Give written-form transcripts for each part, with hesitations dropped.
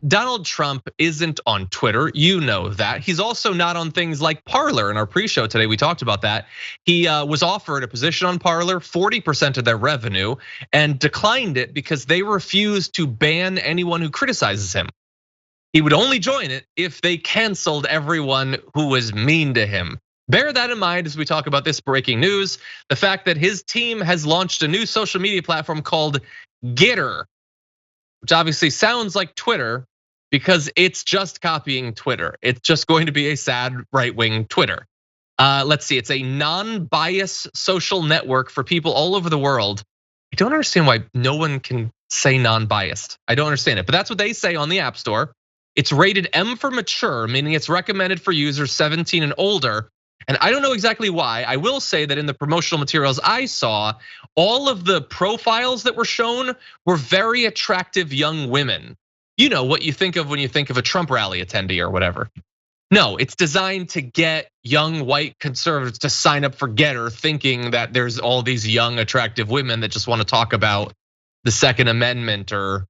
Donald Trump isn't on Twitter, you know that. He's also not on things like Parler. In our pre-show today, we talked about that. He was offered a position on Parler, 40% of their revenue, and declined it because they refused to ban anyone who criticizes him. He would only join it if they canceled everyone who was mean to him. Bear that in mind as we talk about this breaking news. The fact that his team has launched a new social media platform called Getter, which obviously sounds like Twitter because it's just copying Twitter. It's just going to be a sad right-wing Twitter. Let's see, it's a non-bias social network for people all over the world. I don't understand why no one can say non-biased. I don't understand it, but that's what they say on the App Store. It's rated M for mature, meaning it's recommended for users 17 and older. And I don't know exactly why. I will say that in the promotional materials I saw, all of the profiles that were shown were very attractive young women. You know what you think of when you think of a Trump rally attendee or whatever. No, it's designed to get young white conservatives to sign up for Getter, thinking that there's all these young attractive women that just want to talk about the Second Amendment or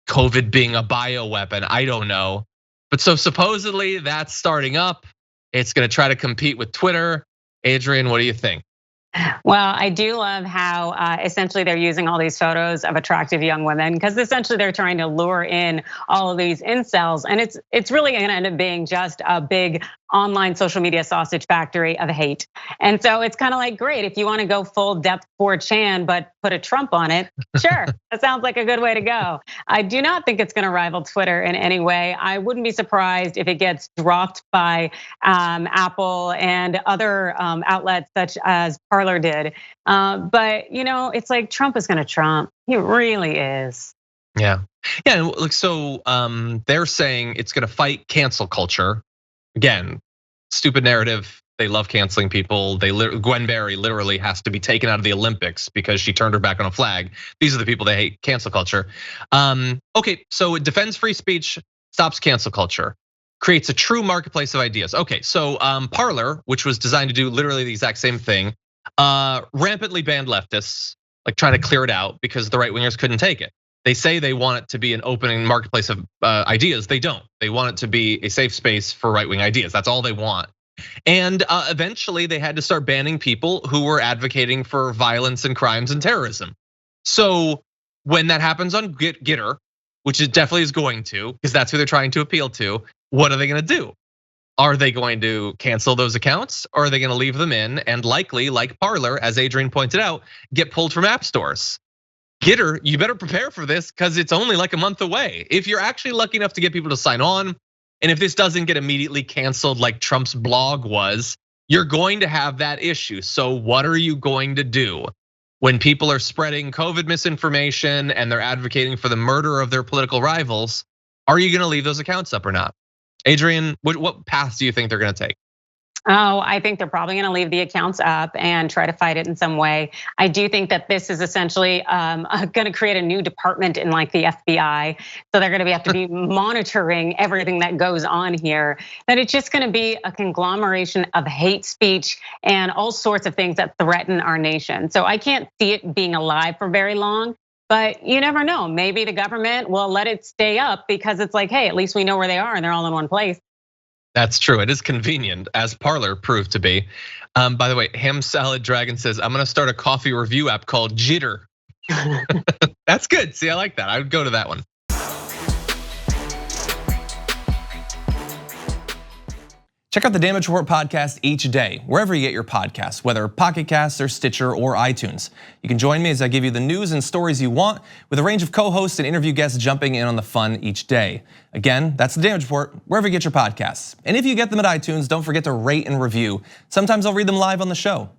COVID being a bioweapon. I don't know. But so supposedly that's starting up. It's gonna try to compete with Twitter. Adrienne, what do you think? Well, I do love how essentially they're using all these photos of attractive young women because essentially they're trying to lure in all of these incels, and it's really gonna end up being just a big online social media sausage factory of hate. And so it's kind of like, great, if you want to go full depth 4chan but put a Trump on it, sure, that sounds like a good way to go. I do not think it's going to rival Twitter in any way. I wouldn't be surprised if it gets dropped by Apple and other outlets such as Parler did. But it's like Trump is going to Trump. He really is. Yeah, look, so they're saying it's going to fight cancel culture. Again, stupid narrative. They love canceling people. Gwen Berry literally has to be taken out of the Olympics because she turned her back on a flag. These are the people that hate cancel culture. Okay, so it defends free speech, stops cancel culture, creates a true marketplace of ideas. Okay, so Parler, which was designed to do literally the exact same thing, rampantly banned leftists, like trying to clear it out because the right wingers couldn't take it. They say they want it to be an opening marketplace of ideas. They don't. They want it to be a safe space for right-wing ideas. That's all they want. And eventually they had to start banning people who were advocating for violence and crimes and terrorism. So when that happens on Getter, which it definitely is going to, because that's who they're trying to appeal to, what are they gonna do? Are they going to cancel those accounts or are they gonna leave them in and likely, like Parler, as Adrienne pointed out, get pulled from app stores? Getter, you better prepare for this because it's only like a month away. If you're actually lucky enough to get people to sign on, and if this doesn't get immediately canceled like Trump's blog was, you're going to have that issue. So what are you going to do when people are spreading COVID misinformation and they're advocating for the murder of their political rivals? Are you gonna leave those accounts up or not? Adrienne, what path do you think they're gonna take? Oh, I think they're probably going to leave the accounts up and try to fight it in some way. I do think that this is essentially going to create a new department in like the FBI. So they're going to have to be monitoring everything that goes on here. That it's just going to be a conglomeration of hate speech and all sorts of things that threaten our nation. So I can't see it being alive for very long. But you never know. Maybe the government will let it stay up because it's like, hey, at least we know where they are and they're all in one place. That's true. It is convenient, as Parler proved to be. By the way, Ham Salad Dragon says, I'm gonna start a coffee review app called Jitter. That's good. See, I like that. I would go to that one. Check out the Damage Report podcast each day, wherever you get your podcasts, whether Pocket Casts or Stitcher or iTunes. You can join me as I give you the news and stories you want, with a range of co-hosts and interview guests jumping in on the fun each day. Again, that's the Damage Report, wherever you get your podcasts. And if you get them at iTunes, don't forget to rate and review. Sometimes I'll read them live on the show.